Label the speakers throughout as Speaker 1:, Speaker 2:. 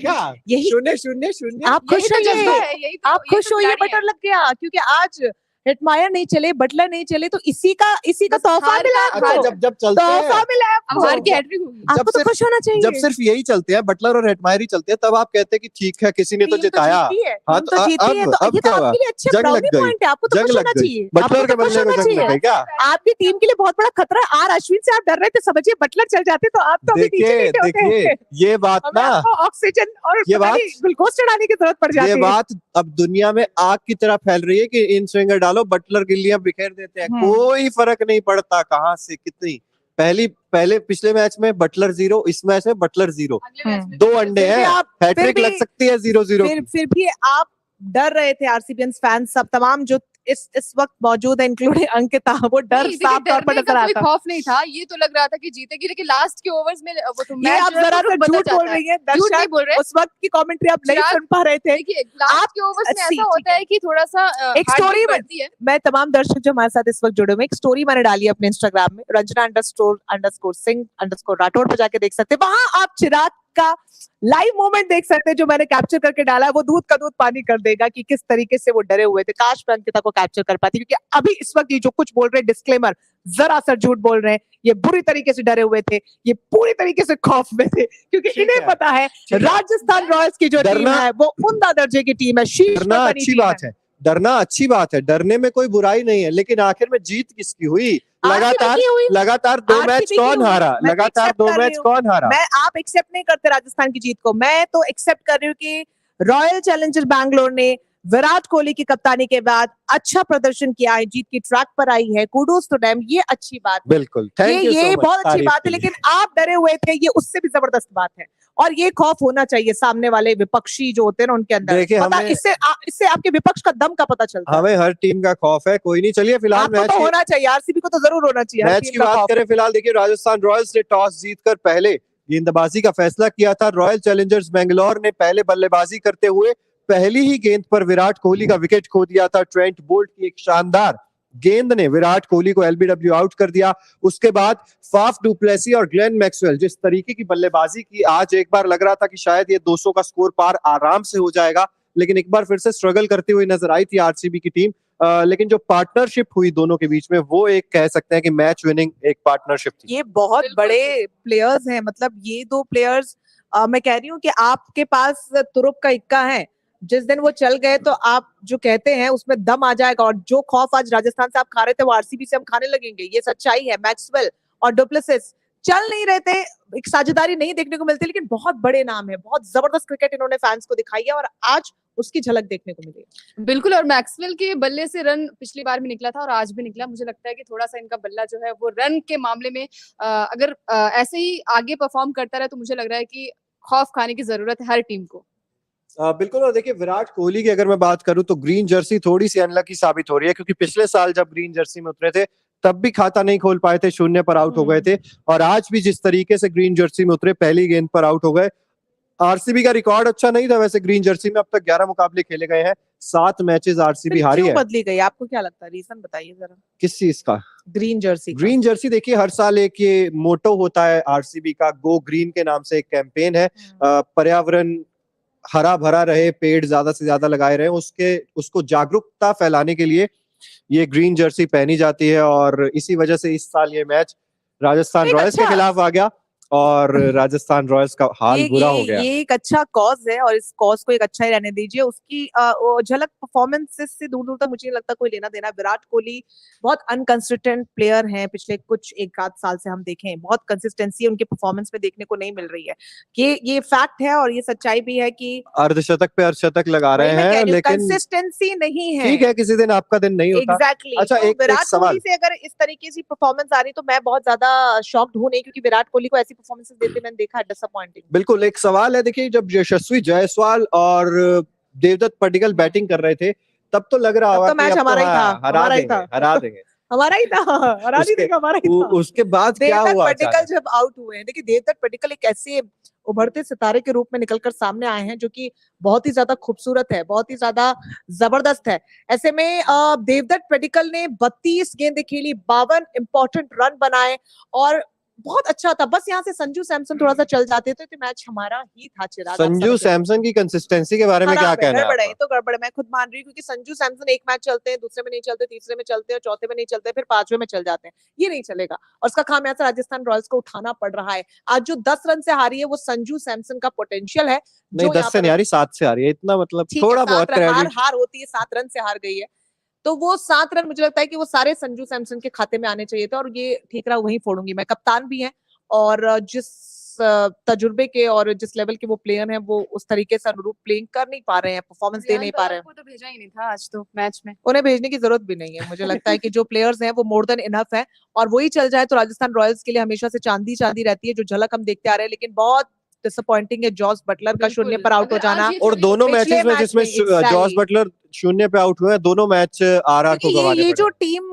Speaker 1: क्या
Speaker 2: यही
Speaker 1: 0-0-0
Speaker 2: आप खुश होइए, आप खुश होइए,
Speaker 3: बटर
Speaker 2: बटर लग गया क्योंकि आज हेटमायर नहीं चले, बटलर नहीं चले, तो इसी का तोहफा मिला आपको,
Speaker 1: जब चलते
Speaker 2: तोहफा
Speaker 1: हैं
Speaker 2: मिला आपको,
Speaker 3: हार की हैट्रिक होगी।
Speaker 2: आपको तो खुश होना चाहिए।
Speaker 1: जब सिर्फ यही चलते हैं, बटलर और हेटमायर ही चलते हैं, तब आप कहते हैं कि ठीक है किसी ने तो जिताया।
Speaker 2: हाँ तो जीती है, तो ये तो आपके लिए अच्छा
Speaker 1: जंग लग
Speaker 2: ब्राउनी
Speaker 1: गई,
Speaker 2: पॉइंट है, आपको तो
Speaker 1: जंग
Speaker 2: खुश
Speaker 1: लग
Speaker 2: होना
Speaker 1: गई।
Speaker 2: चाहिए,
Speaker 1: बटलर
Speaker 2: आपको
Speaker 1: के
Speaker 2: तो खुश
Speaker 1: बदले में
Speaker 2: होना
Speaker 1: जंग लग
Speaker 2: चाहिए।
Speaker 1: गई क्या?
Speaker 2: आपकी टीम के लिए बहुत बड़ा खतरा है। आर अश्विन से आप डर रहे थे, समझिए बटलर चल जाते तो आप तो अभी नीचे
Speaker 1: देखिए
Speaker 2: नीचे होते
Speaker 1: देखिए
Speaker 2: हैं।
Speaker 1: ये बात
Speaker 2: हमें
Speaker 1: ना,
Speaker 2: आपको ऑक्सीजन और
Speaker 1: ये बात
Speaker 2: ग्लूकोज चढ़ाने की जरूरत पड़ जाती
Speaker 1: ये
Speaker 2: है।
Speaker 1: बात अब दुनिया में आग की तरह फैल रही है कि इन स्विंगर डालो, बटलर गिल्लियां बिखेर देते हैं, कोई फर्क नहीं पड़ता कहाँ से कितनी। पहले पिछले मैच में बटलर 0, इस मैच में बटलर 0, 2 अंडे हैं, हैट्रिक लग सकती है 0-0 की।
Speaker 2: फिर भी आप डर रहे थे, आरसीबीएंस फैंस सब तमाम जो इस वक्त मौजूद है, इंक्लूडिंग अंकिता, वो डर साफ तौर पर नजर आता।
Speaker 3: खौफ नहीं था, ये तो लग रहा था कि जीतेगी, लेकिन लास्ट के ओवर्स में वो तो
Speaker 2: ये आप जरा सा झूठ बोल रही है,
Speaker 3: झूठ नहीं बोल रहे,
Speaker 2: उस वक्त की कमेंट्री आप नहीं सुन पा रहे थे।
Speaker 3: देखिए लास्ट के ओवर्स में ऐसा होता है कि थोड़ा सा
Speaker 2: एक स्टोरी बनती है। मैं तमाम दर्शक जो हमारे साथ इस वक्त जुड़े हुए, एक स्टोरी मैंने डाली अपने इंस्टाग्राम में, रंजना_सिंह_राठौड़ पर जाके देख सकते हैं। वहां आप चिराग का लाइव मोमेंट देख सकते हैं जो मैंने कैप्चर करके डाला है। वो दूध का दूध पानी कर देगा कि किस तरीके से वो डरे हुए थे। काश मैं अंकिता को कैप्चर कर पाती, क्योंकि अभी इस वक्त ये जो कुछ बोल रहे हैं, डिस्क्लेमर, जरा सा झूठ बोल रहे हैं। ये बुरी तरीके से डरे हुए थे, ये पूरी तरीके से खौफ में थे, क्योंकि इन्हें पता है राजस्थान रॉयल्स की जो टीम है वो उम्दा दर्जे की टीम है, शीर्ष
Speaker 1: डरना अच्छी बात है, डरना अच्छी बात है, डरने में कोई बुराई नहीं है, लेकिन आखिर में जीत किसकी हुई? लगातार 2 मैच कौन हारा? लगातार 2 मैच कौन हारा?
Speaker 2: मैं आप एक्सेप्ट नहीं करते राजस्थान की जीत को, मैं तो एक्सेप्ट कर रही हूँ कि रॉयल चैलेंजर्स बैंगलोर ने विराट कोहली की कप्तानी के बाद अच्छा प्रदर्शन किया है, जीत की ट्रैक पर आई है, कुडोस टू देम, ये अच्छी बात है।
Speaker 1: बिल्कुल, थैंक यू सो मच,
Speaker 2: ये बहुत अच्छी बात है, लेकिन आप डरे हुए थे, ये उससे भी जबरदस्त बात है। और ये खौफ होना चाहिए सामने वाले विपक्षी जो होते हैं ना उनके अंदर, पता इससे आपके विपक्ष का दम का पता चलता है।
Speaker 1: हमें हर टीम का खौफ है, कोई नहीं। चलिए फिलहाल मैच
Speaker 2: तो होना चाहिए, आरसीबी को तो जरूर होना चाहिए।
Speaker 1: मैच की बात करें फिलहाल, देखिए राजस्थान रॉयल्स ने टॉस जीतकर पहले गेंदबाजी का फैसला किया था। रॉयल चैलेंजर्स बेंगलोर ने पहले बल्लेबाजी करते हुए पहली ही गेंद पर विराट कोहली का विकेट खो दिया था। ट्रेंट बोल्ट की एक शानदार गेंद ने विराट कोहली को एलबीडब्ल्यू आउट कर दिया। उसके बाद फाफ डुप्लेसी और ग्लेन मैक्सवेल जिस तरीके की बल्लेबाजी की, आज एक बार लग रहा था कि शायद ये 200 का स्कोर पार आराम से हो जाएगा, लेकिन एक बार फिर से स्ट्रगल करती हुई नजर आई थी आरसीबी की टीम। लेकिन जो पार्टनरशिप हुई दोनों के बीच में, वो एक कह सकते हैं कि मैच विनिंग एक पार्टनरशिप थी।
Speaker 2: ये बहुत बड़े प्लेयर्स हैं, मतलब ये 2 प्लेयर्स, मैं कह रही हूँ कि आपके पास तुरुप का इक्का है, जिस दिन वो चल गए तो आप जो कहते हैं उसमें दम आ जाएगा। और जो खौफ आज राजस्थान से आप खा रहे थे, वो आरसीबी से हम खाने लगेंगे, ये सच्चाई है। मैक्सवेल और डुप्लेसिस चल नहीं रहे थे, एक साझेदारी नहीं देखने को मिलती, लेकिन बहुत बड़े नाम है, बहुत जबरदस्त क्रिकेट इन्होंने फैंस को दिखाई है और आज उसकी झलक देखने को मिली है।
Speaker 3: बिल्कुल, और मैक्सवेल के बल्ले से रन पिछली बार भी निकला था और आज भी निकला। मुझे लगता है कि थोड़ा सा इनका बल्ला जो है वो रन के मामले में अगर ऐसे ही आगे परफॉर्म करता रहे, तो मुझे लग रहा है कि खौफ खाने की जरूरत है हर टीम को।
Speaker 1: बिल्कुल। और देखिए विराट कोहली की अगर मैं बात करूं तो ग्रीन जर्सी थोड़ी सी अनलकी साबित हो रही है, क्योंकि पिछले साल जब ग्रीन जर्सी में उतरे थे तब भी खाता नहीं खोल पाए थे, 0 पर आउट हो गए थे, और आज भी जिस तरीके से ग्रीन जर्सी में उतरे पहली गेंद पर आउट हो गए। आरसीबी का रिकॉर्ड अच्छा नहीं था वैसे ग्रीन जर्सी में, अब तक 11 मुकाबले खेले गए हैं, 7 मैचेस आरसीबी हारी है।
Speaker 2: बदली गई, आपको क्या लगता है, रीजन बताइए जरा।
Speaker 1: किस चीज का?
Speaker 2: Green Jersey.
Speaker 1: ग्रीन जर्सी देखिए हर साल एक ये मोटो होता है आरसीबी का, गो ग्रीन के नाम से एक कैंपेन है। पर्यावरण हरा भरा रहे, पेड़ ज्यादा से ज्यादा लगाए रहे, उसको जागरूकता फैलाने के लिए ये ग्रीन जर्सी पहनी जाती है। और इसी वजह से इस साल ये मैच राजस्थान रॉयल्स के खिलाफ आ गया और राजस्थान रॉयल्स का हाल बुरा हो गया।
Speaker 2: ये एक अच्छा कॉज है और इस कॉज को एक अच्छा ही रहने दीजिए। उसकी झलक परफॉर्मेंसेस से दूर दूर तक मुझे नहीं लगता कोई लेना देना। विराट कोहली बहुत अनकंसिस्टेंट प्लेयर हैं, पिछले कुछ 1 आध साल से हम देखें बहुत कंसिस्टेंसी उनके परफॉर्मेंस में देखने को नहीं मिल रही है। ये फैक्ट है और ये सच्चाई भी है कि
Speaker 1: अर्धशतक पे अर्धशतक लगा रहे हैं, लेकिन
Speaker 2: कंसिस्टेंसी नहीं है।
Speaker 1: ठीक है, किसी दिन आपका दिन नहीं होता।
Speaker 2: एग्जैक्टली। अच्छा, विराट कोहली से अगर इस तरीके से परफॉर्मेंस आ रही तो मैं बहुत ज्यादा शॉक्ड हूं नहीं, क्योंकि विराट कोहली को ऐसी परफॉर्मेंसेस देते मैंने देखा है, डिसअपॉइंटिंग।
Speaker 1: बिल्कुल। एक सवाल है, देखिए जब यशस्वी जायसवाल और देवदत्त पडिक्कल बैटिंग कर रहे थे तब तो लग रहा होगा
Speaker 2: मैच हमारा ही था,
Speaker 1: हरा देंगे
Speaker 2: हमारा ही था, हरा नहीं देगा, हमारा ही था।
Speaker 1: उसके बाद क्या हुआ?
Speaker 2: पडिक्कल जब आउट हुए हैं, देखिए देवदत्त पडिक्कल एक ऐसे उभरते सितारे के रूप में निकलकर सामने आए हैं जो कि बहुत ही ज्यादा खूबसूरत है, बहुत ही ज्यादा जबरदस्त है। ऐसे में देवदत्त पडिक्कल ने 32 गेंदें खेली, 52 इंपॉर्टेंट रन बनाए और बहुत अच्छा था। बस यहाँ से संजू सैमसन थोड़ा सा चल जाते तो मैच हमारा ही था। चिराग, आप
Speaker 1: संजू
Speaker 2: समझ लो।
Speaker 1: सैमसन की कंसिस्टेंसी के बारे में क्या
Speaker 2: खराब है,
Speaker 1: कहना है
Speaker 2: गड़बड़ है,
Speaker 1: आपका?
Speaker 2: ये तो गड़बड़ है, मैं खुद मान रही हूँ, क्योंकि संजू सैमसन एक मैच चलते हैं, दूसरे में नहीं चलते, तीसरे में चलते हैं, चौथे में नहीं चलते, फिर पांचवें में चल जाते हैं। ये नहीं चलेगा और उसका खामियाजा राजस्थान रॉयल्स को उठाना पड़ रहा है। आज जो 10 रन से हारी है वो संजू सैमसन का पोटेंशियल है।
Speaker 1: नहीं,
Speaker 2: जो
Speaker 1: 10
Speaker 2: यहाँ
Speaker 1: से
Speaker 2: पर
Speaker 1: नहीं आ रही, 7 से आ रही है, इतना मतलब
Speaker 2: ठीक है,
Speaker 1: थोड़ा
Speaker 2: 7
Speaker 1: बहुत
Speaker 2: रन हार
Speaker 1: क्रेडिट।
Speaker 2: हार होती है, 7 रन से हार गई है, तो वो 7 रन मुझे लगता है कि वो सारे संजू सैमसन के खाते में आने चाहिए थे, और ये ठीकरा वहीं फोड़ूंगी मैं। कप्तान भी है और जिस तजुर्बे के और जिस लेवल के वो प्लेयर हैं, वो उस तरीके से अनुरूप प्लेइंग कर नहीं पा रहे हैं, परफॉर्मेंस दे नहीं पा रहे हैं।
Speaker 3: को तो भेजा ही नहीं था आज तो मैच में।
Speaker 2: उन्हें भेजने की जरूरत भी नहीं है। मुझे लगता है कि जो प्लेयर्स हैं वो मोर देन इनफ है, और वही चल जाए तो राजस्थान रॉयल्स के लिए हमेशा से चांदी चांदी रहती है, जो झलक हम देखते आ रहे हैं। लेकिन बहुत डिसअपॉइंटिंग है जॉस बटलर का शून्य पर आउट हो जाना।
Speaker 1: और दोनों
Speaker 2: पिछले
Speaker 1: मैचेस में
Speaker 2: मैच
Speaker 1: जिसमें
Speaker 2: में exactly।
Speaker 1: जॉस बटलर शून्य पे आउट हुए हैं, दोनों मैच आरआर को
Speaker 2: क्योंकि
Speaker 1: गंवाने
Speaker 2: ये
Speaker 1: पड़े।
Speaker 2: जो टीम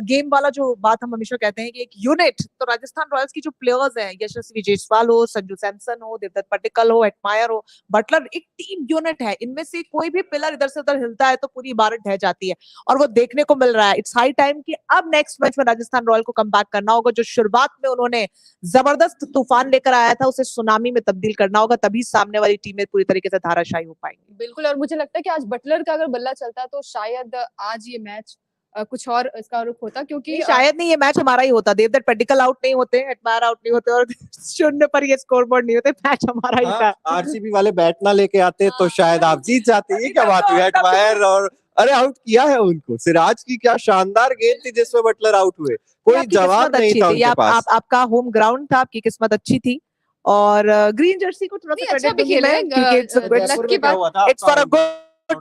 Speaker 2: गेम वाला जो बात हम हमेशा कहते हैं कि एक यूनिट, तो राजस्थान रॉयल्स की जो प्लेयर्स हैं, यशस्वी जायसवाल हो, संजू सैमसन हो, देवदत्त पट्टिकल हो, एडमायर हो, बटलर, एक टीम यूनिट है। इनमें से कोई भी पिलर इधर से उधर हिलता है तो पूरी इबारत ढह जाती है, और वो देखने को मिल रहा है। इट्स हाई टाइम कि अब नेक्स्ट मैच में राजस्थान रॉयल को कम बैक करना होगा। जो शुरुआत में उन्होंने जबरदस्त तूफान लेकर आया था, उसे सुनामी में तब्दील करना होगा, तभी सामने वाली टीमें पूरी तरीके से धाराशायी हो पाएंगी।
Speaker 3: बिल्कुल, और मुझे लगता है कि आज बटलर का अगर बल्ला चलता तो शायद आज ये मैच कुछ और इसका रुख होता, क्योंकि
Speaker 2: शायद नहीं, ये मैच हमारा ही होता। देवदत्त पट्टिकल आउट नहीं होते, एडमायर आउट नहीं होते, और शून्य पर ये स्कोरबोर्ड नहीं होते, मैच हमारा ही था।
Speaker 1: आरसीबी वाले बैट ना लेके आते तो शायद आप जीत जाते। ये क्या बात हुई? एडमायर और अरे आउट किया है उनको। सिराज की क्या शानदार गेंद थी जिसमें बटलर आउट हुए, कोई जवाब नहीं था उनके पास।
Speaker 2: आपका होम ग्राउंड था, आपकी किस्मत अच्छी थी, और ग्रीन जर्सी को थोड़ा सा
Speaker 3: अच्छा
Speaker 2: क्रेडिट
Speaker 3: भी
Speaker 2: दूंगी
Speaker 3: खेले
Speaker 2: मैं, क्योंकि इट्स अ गुड
Speaker 3: लक की बात।
Speaker 2: It's for a good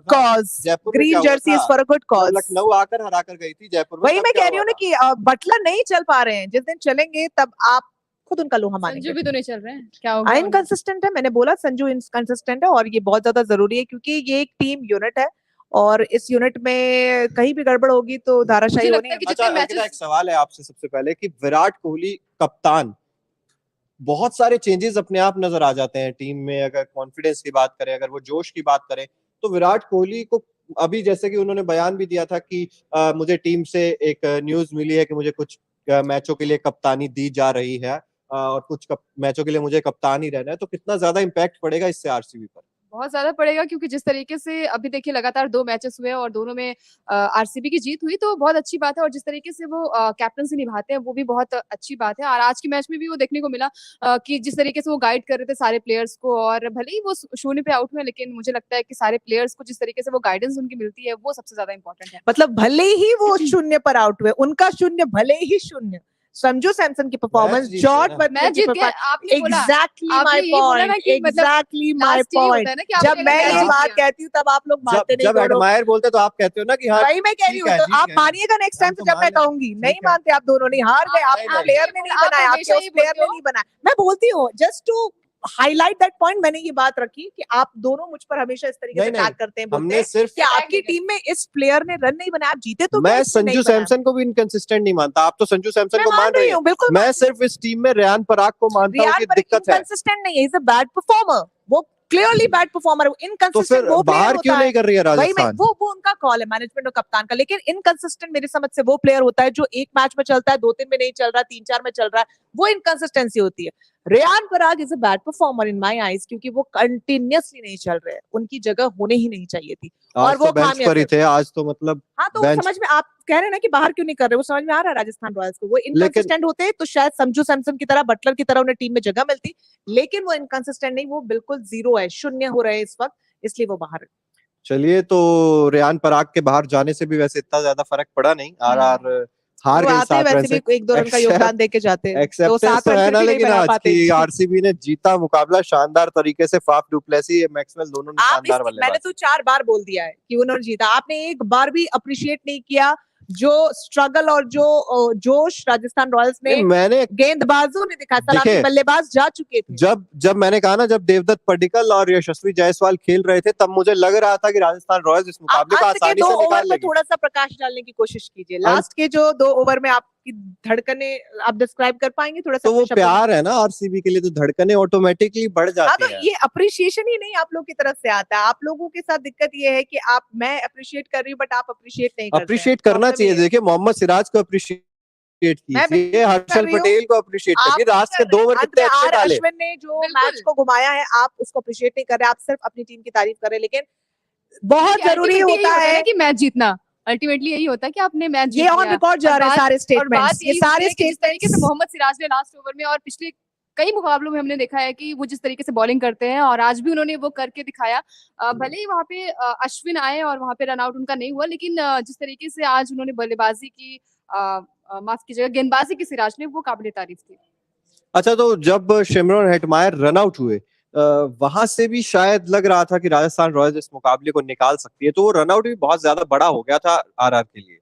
Speaker 2: cause. Green Jersey is for a good cause.
Speaker 1: Lucknow आकर हरा कर गई थी जयपुर में।
Speaker 2: वही मैं कह रही हूँ ना कि बटलर नहीं चल पा रहे हैं, जिस दिन चलेंगे तब आप खुद उनका लोहा मानेंगे।
Speaker 3: संजू भी तो नहीं चल रहे हैं, क्या हो गया?
Speaker 2: इनकंसिस्टेंट है, मैंने बोला संजू इनकंसिस्टेंट है, और ये बहुत ज्यादा जरूरी है, क्योंकि ये एक टीम यूनिट है, और इस यूनिट में कहीं भी गड़बड़ होगी तो धाराशायी
Speaker 3: मुझे
Speaker 2: होनी
Speaker 3: लगता है
Speaker 2: है।
Speaker 3: कि
Speaker 1: अच्छा,
Speaker 3: जितने
Speaker 1: अंकिता, एक
Speaker 3: मैचेस
Speaker 1: सवाल है आपसे सबसे पहले कि विराट कोहली कप्तान, बहुत सारे चेंजेस अपने आप नजर आ जाते हैं टीम में। अगर कॉन्फिडेंस की बात करें, अगर वो जोश की बात करें, तो विराट कोहली को अभी जैसे कि उन्होंने बयान भी दिया था कि मुझे टीम से एक न्यूज मिली है कि मुझे कुछ मैचों के लिए कप्तानी दी जा रही है, और कुछ मैचों के लिए मुझे कप्तान ही रहना है। तो कितना ज्यादा इम्पैक्ट पड़ेगा इससे आरसीबी पर?
Speaker 3: बहुत ज्यादा पड़ेगा, क्योंकि जिस तरीके से अभी देखिए लगातार 2 मैचेस हुए और दोनों में आरसीबी की जीत हुई, तो बहुत अच्छी बात है। और जिस तरीके से वो कैप्टनसी निभाते हैं वो भी बहुत अच्छी बात है। और आज के मैच में भी वो देखने को मिला कि जिस तरीके से वो गाइड कर रहे थे सारे प्लेयर्स को, और भले ही वो शून्य पे आउट हुए, लेकिन मुझे लगता है कि सारे प्लेयर्स को जिस तरीके से वो गाइडेंस उनकी मिलती है वो सबसे ज्यादा इंपॉर्टेंट है।
Speaker 2: मतलब भले ही वो शून्य पर आउट हुए, उनका शून्य भले ही शून्य, संजू सैमसन की परफॉर्मेंस, जॉर्ज
Speaker 3: मैच जीत गए, आपने बोला,
Speaker 2: एग्जैक्टली
Speaker 3: आपने
Speaker 2: माय
Speaker 3: ये बोला ना
Speaker 2: पॉइंट,
Speaker 3: कि मतलब
Speaker 2: एग्जैक्टली माय
Speaker 3: लास्ट यही
Speaker 2: पॉइंट।
Speaker 3: होता है ना कि आपने
Speaker 2: जब
Speaker 3: अगर
Speaker 2: मैं
Speaker 3: मैच
Speaker 2: ये
Speaker 3: जीत
Speaker 2: बात
Speaker 3: लिया।
Speaker 2: कहती हूँ तब आप लोग मानते नहीं।
Speaker 1: जब एडमायर बोलते तो आप कहते हो ना कि हाँ
Speaker 2: वही मैं कह रही हूँ, तो आप मानिएगा नेक्स्ट टाइम से जब मैं कहूंगी। नहीं मानते आप दोनों, नहीं हार गए, आप प्लेयर ने नहीं बनाया, आपके उस प्लेयर ने नहीं बनाया। मैं बोलती हूँ just to highlight that point, मैंने ये बात रखी कि आप दोनों मुझ पर हमेशा इस तरीके से अटैक करते हैं, बोलते
Speaker 1: हमने
Speaker 2: हैं
Speaker 1: सिर्फ
Speaker 2: कि आपकी टीम में इस प्लेयर ने रन नहीं बनाया, आप जीते तो
Speaker 1: मैं संजू सैमसन को भी इनकंसिस्टेंट नहीं मानता। आप तो संजू सैमसन को मान रही
Speaker 2: हूँ, बिल्कुल।
Speaker 1: मैं सिर्फ इस टीम में रेयान पराग को मानता हूँ कि दिक्कत है।
Speaker 2: इनकंसिस्टेंट नहीं है, इज अ बैड परफॉर्मर, वो क्लियरली बैड परफॉर्मर है। इनकंसिस्टेंट
Speaker 1: तो
Speaker 2: वो
Speaker 1: फिर बाहर क्यों नहीं कर रही है राजस्थान?
Speaker 2: वो उनका कॉल है मैनेजमेंट और कप्तान का। लेकिन इनकंसिस्टेंट मेरी समझ से वो प्लेयर होता है जो एक मैच में चलता है, 2-3 में नहीं चल रहा, 3-4 में चल रहा है, वो इनकंसिस्टेंसी होती है। Riyan Parag is a bad performer in my eyes, क्योंकि वो कंटिन्यूअसली नहीं चल रहे हैं, उनकी जगह होने ही नहीं चाहिए थी, और वो
Speaker 1: बेंच पर ही थे आज तो मतलब।
Speaker 2: हाँ, तो समझ में, आप कह रहे हैं ना कि बाहर क्यों नहीं कर रहे, वो समझ में आ रहा है राजस्थान रॉयल्स को। वो इनकंसिस्टेंट होते तो शायद संजू सैमसन की तरह, बटलर की तरह उन्हें टीम में जगह मिलती, लेकिन वो इनकंसिस्टेंट नहीं, वो बिल्कुल जीरो है, शून्य हो रहे हैं इस वक्त, इसलिए वो बाहर है।
Speaker 1: चलिए, तो रेयान पराग के बाहर जाने से भी वैसे इतना ज्यादा फर्क पड़ा नहीं। आरआर हार गई 7 रन से,
Speaker 2: 1-2 रन का योगदान देके जाते हैं,
Speaker 1: तो 7 रन है ना। लेकिन आज की आरसीबी ने जीता मुकाबला शानदार तरीके से। फाफ डुप्लेसी, मैक्सवेल दोनों ने शानदार बल्लेबाजी।
Speaker 2: मैंने तो 4 बार बोल दिया है कि उन्होंने जीता, आपने एक बार भी अप्रिशिएट नहीं किया जो स्ट्रगल और जो जोश राजस्थान रॉयल्स ने, मैंने गेंदबाजों ने दिखाया, सलामी बल्लेबाज जा चुके थे।
Speaker 1: जब मैंने कहा ना, जब देवदत्त पड्डीकल और यशस्वी जायसवाल खेल रहे थे, तब मुझे लग रहा था कि राजस्थान रॉयल्स इस मुकाबले को आसानी से निकाल लेगी।
Speaker 2: थोड़ा सा प्रकाश डालने की कोशिश कीजिए, लास्ट के जो 2 ओवर में आपकी धड़कने आप डिस्क्राइब कर पाएंगे थोड़ा सा?
Speaker 1: तो वो प्यार है ना आरसीबी के लिए, तो धड़कने ऑटोमेटिकली बढ़ जाती
Speaker 2: है। तो ये अप्रिशिएशन ही नहीं आप लोग की तरफ से आता है। आप लोगों के साथ दिक्कत ये है कि मैं अप्रिशिएट कर रही हूँ, बट आप अप्रिशिएट नहीं करते।
Speaker 1: अप्रिशिएट करना चाहिए। देखिए, मोहम्मद सिराज को अप्रिशिएट अप्रिशिएट
Speaker 2: मैं भी
Speaker 1: कीजिए,
Speaker 2: कर
Speaker 1: हर्षल
Speaker 2: रही हूँ।
Speaker 1: पटेल को अप्रिशिएट
Speaker 2: आप
Speaker 1: करिए, लास्ट के
Speaker 2: कर रहे
Speaker 1: 2
Speaker 2: हैं।
Speaker 1: ओवर
Speaker 2: अंत
Speaker 1: कितने
Speaker 2: में
Speaker 1: अच्छे
Speaker 2: आर
Speaker 1: डाले।
Speaker 2: अश्विन ने जो
Speaker 3: बिल्कुल।
Speaker 2: मैच को घुमाया है, आप उसको अप्रिशिएट नहीं कर रहे, आप सिर्फ अपनी टीम की तारीफ कर रहे हैं। लेकिन बहुत
Speaker 3: देखिए,
Speaker 2: जरूरी
Speaker 3: अल्टीमेटली यही
Speaker 2: होता
Speaker 3: होता है ना
Speaker 2: है,
Speaker 3: कि मैच जीतना। अल्टीमेटली यही होता है कि आपने मैच
Speaker 2: ये
Speaker 3: जीत
Speaker 2: ऑन
Speaker 3: लिया।
Speaker 2: रिकॉर्ड जा
Speaker 3: और
Speaker 2: रहे हैं
Speaker 3: बात
Speaker 2: सारे
Speaker 3: और बात
Speaker 2: स्टेटमेंट्स, ये
Speaker 3: यही होती
Speaker 2: सारे
Speaker 3: है कि जिस तरीके से
Speaker 2: स्टेटमेंट्स।
Speaker 3: मोहम्मद सिराज ने लास्ट ओवर में और पिछले कई मुकाबलों में हमने देखा है कि वो जिस तरीके से बॉलिंग करते हैं और आज भी उन्होंने वो करके दिखाया। भले ही वहाँ पे अश्विन आए और वहाँ पे रन आउट उनका नहीं हुआ, लेकिन जिस तरीके से आज उन्होंने बल्लेबाजी की, माफ कीजिएगा, गेंदबाजी की सिराज ने, वो काबिले तारीफ थी।
Speaker 1: अच्छा, तो जब शिमरन हेटमायर रन आउट हुए, वहां से भी शायद लग रहा था कि राजस्थान रॉयल्स इस मुकाबले को निकाल सकती है, तो वो रन आउट भी बहुत ज्यादा बड़ा हो गया था आरआर के लिए।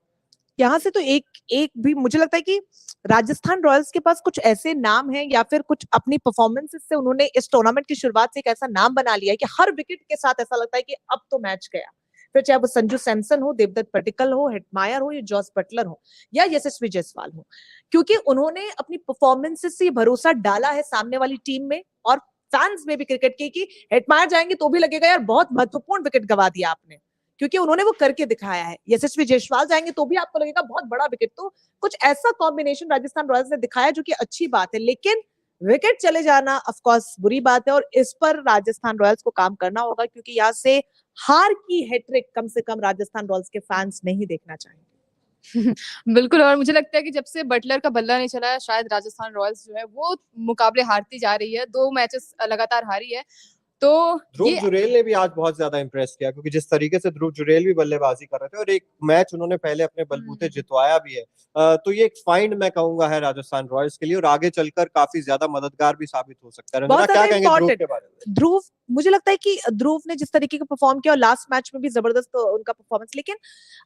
Speaker 2: यहाँ से तो एक भी मुझे लगता है कि राजस्थान रॉयल्स के पास कुछ ऐसे नाम हैं या फिर कुछ अपनी परफॉर्मेंसेस से उन्होंने इस टूर्नामेंट की शुरुआत से एक ऐसा नाम बना लिया है कि हर विकेट के साथ ऐसा लगता है कि अब तो मैच गया। फिर चाहे वो संजू सैमसन हो, देवदत्त पट्टिकल हो, हेटमायर हो, या जॉस बटलर हो, या यशस्वी जायसवाल हो, क्योंकि उन्होंने अपनी परफॉर्मेंसेस से भरोसा डाला है सामने वाली टीम में और फैंस में भी क्रिकेट के कि हेटमायर जाएंगे तो भी लगेगा यार बहुत महत्वपूर्ण विकेट गवा दिया आपने, क्योंकि उन्होंने वो करके दिखाया है। यशस्वी जायसवाल जाएंगे तो भी आपको लगेगा बहुत बड़ा विकेट। तो कुछ ऐसा कॉम्बिनेशन राजस्थान रॉयल्स ने दिखाया जो कि अच्छी बात है, लेकिन विकेट चले जाना ऑफ कोर्स बुरी बात है और इस पर राजस्थान रॉयल्स को काम करना होगा, क्योंकि यहाँ से हार की हैट्रिक कम से कम राजस्थान रॉयल्स के फैंस नहीं देखना चाहेंगे।
Speaker 3: बिल्कुल। और मुझे लगता है कि जब से बटलर का बल्ला नहीं चला है, शायद राजस्थान रॉयल्स जो है वो मुकाबले हारती जा रही है। 2 मैचेस लगातार हारी है। तो
Speaker 1: ध्रुव
Speaker 3: ये
Speaker 1: जुरेल ने भी आज बहुत ज्यादा इंप्रेस किया, क्योंकि जिस तरीके से ध्रुव जुरेल भी बल्लेबाजी कर रहे थे और एक मैच उन्होंने पहले अपने बलबूते जितवाया भी है, तो ये एक फाइंड मैं कहूंगा है राजस्थान रॉयल्स के लिए और आगे चलकर काफी ज्यादा मददगार भी साबित हो सकता है। रंजना,
Speaker 2: बहुत
Speaker 1: क्या
Speaker 2: ज्यादा
Speaker 1: कहेंगे ध्रुव
Speaker 2: इम्पोर्टेंट।
Speaker 1: के बारे में?
Speaker 2: ध्रुव, मुझे लगता है कि ध्रुव ने जिस तरीके का परफॉर्म किया और लास्ट मैच में भी जबरदस्त उनका परफॉर्मेंस, लेकिन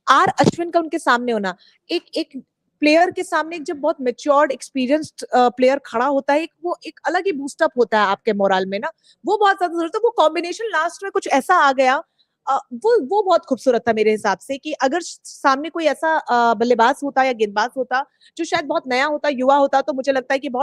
Speaker 2: आर अश्विन का उनके सामने होना, एक प्लेयर के सामने एक जब बहुत मेच्योर्ड एक्सपीरियंस्ड प्लेयर खड़ा होता है, वो एक अलग ही बूस्टअप होता है आपके मोरल में ना, वो बहुत ज्यादा जरूरत है। वो कॉम्बिनेशन लास्ट में कुछ ऐसा आ गया, वो बहुत खूबसूरत था मेरे हिसाब से, कि अगर सामने कोई ऐसा बल्लेबाज होता या गेंदबाज होता जो शायद बहुत नया होता, युवा होता, तो मुझे लगता है कि बहुत